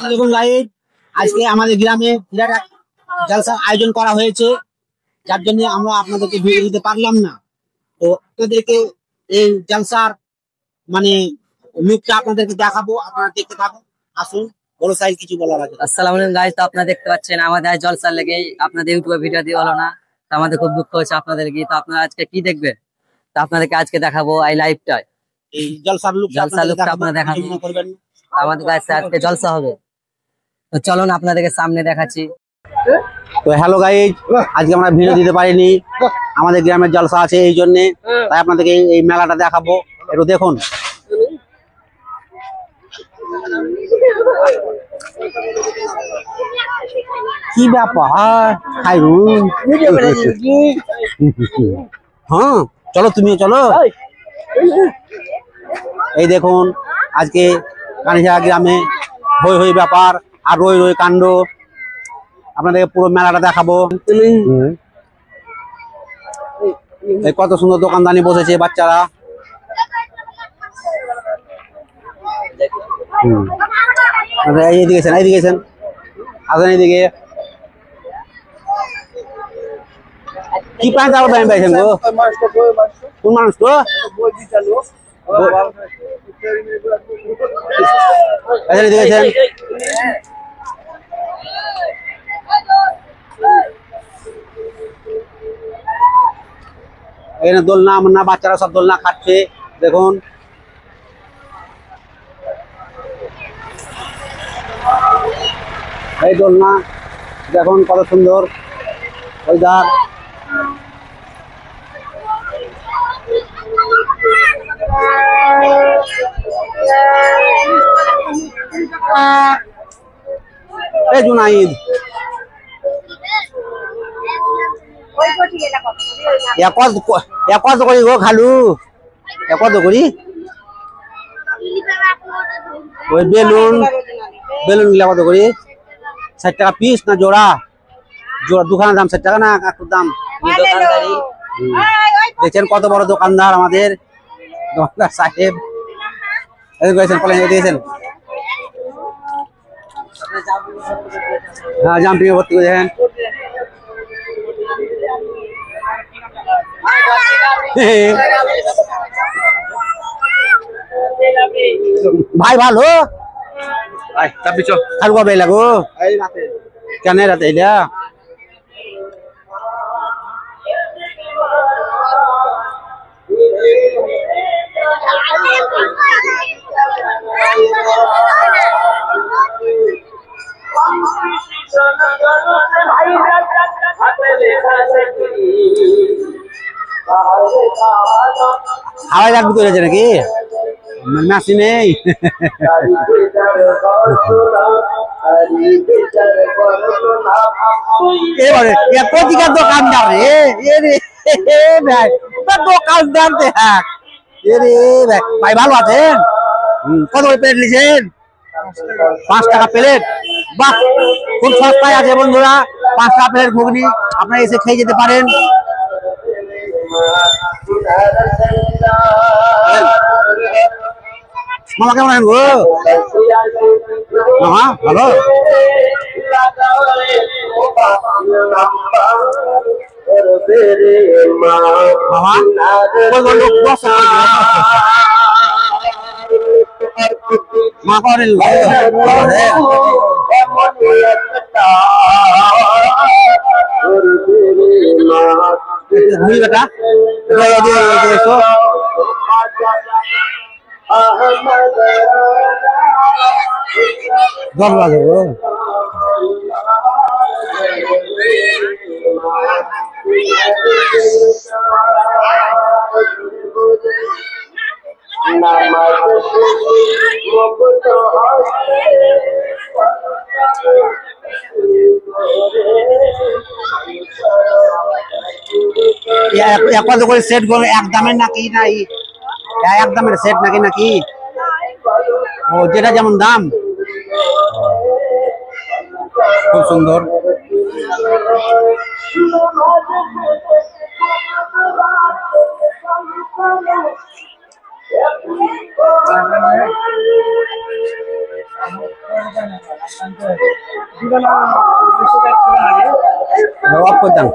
দেখুন গাইড, আজকে আমাদের গ্রামে বিরাট এক জলসার আয়োজন করা হয়েছে, যার জন্য আমরা আপনাদেরকে ভিডিও দিতে পারলাম না। তো আপনাদেরকে এই জলসার মানে লুকটা আপনাদেরকে দেখাবো, আপনারা দেখতে থাকুন। আসুন, বড় সাইজ কিছু বলার আছে। আসসালামু আলাইকুম গাইস, তো আপনারা দেখতে পাচ্ছেন আমাদের আজ জলসার লেগে আপনাদের ইউটিউবে ভিডিও দিয়ে হলো না, তো আমাদের খুব দুঃখ হচ্ছে আপনাদের কি। তো আপনারা আজকে কি দেখবেন, তো আপনাদেরকে আজকে দেখাবো এই লাইভটা, এই জলসার লুকটা আপনারা দেখাবো। আমাদের কাছে আজকে জলসা হবে, তো চলুন আপনাদেরকে সামনে দেখাচ্ছি। তো হ্যালো গাইজ, আজকে আমরা ভিডিও দিতে পারিনি, আমাদের গ্রামের জলসা আছে এই জন্য, তাই আপনাদেরকে এই মেলাটা দেখাবো। একটু দেখুন। কি ব্যাপার খাইরুন? হ্যাঁ চলো, তুমিও চলো। এই দেখুন, আজকে কানিঝাড়া গ্রামে হই হই ব্যাপার আর রই রই কাণ্ড, আপনাদেরকে পুরো মেলাটা দেখাবো। এই কত সুন্দর দোকানদানি বসেছে বাচ্চারা। এইদিকে আসেন, এইদিকে কি পাঁচ টাকা দাম পাইছেন গো? কোন মানুষ তো দেখেছেন? এখানে দোলনা না, বাচ্চারা সব দোলনা খাচ্ছে। দেখুন, এই দোলনা দেখুন কত সুন্দর ওয়েদার। এই জুনাইদ কত করি গো খালু? কত করি ওই বেলুন গুলা কত করি? 60 টাকা পিস না জোড়া? দুখানা দাম 60 টাকা না কাকুর দাম? দেখছেন কত বড় দোকানদার আমাদের দোকানদার সাহেব। দিয়েছেন হ্যাঁ, জাম্পিং ভর্তি করে দেখেন। ভাই ভালো আর কবে লাগো? কেন রাতে এলা? হাওয়াই রাখবি করেছে নাকি? নাসি নেই। এবারে কোথিকার দোকানদার রে? ভাই দোকানদার দেখ ভাই, ভালো আছেন? কত করে প্লেট নিয়েছেন? 5 টাকা প্লেট। বাহ, খুব সস্তায় আছে বন্ধুরা। 5 টাকা প্লেট ঘুগনি আপনারা এসে খেয়ে যেতে পারেন। মামা কেমন আছেন গো? মামা ভালো? মামা মা করেন বেটা দশ বাজে গো। কত করে সেট গুলো? এক দামের নাকি? নাই এক দামের সেট নাকি? ও যেটা যেমন দাম। খুব সুন্দর। অফ করতাম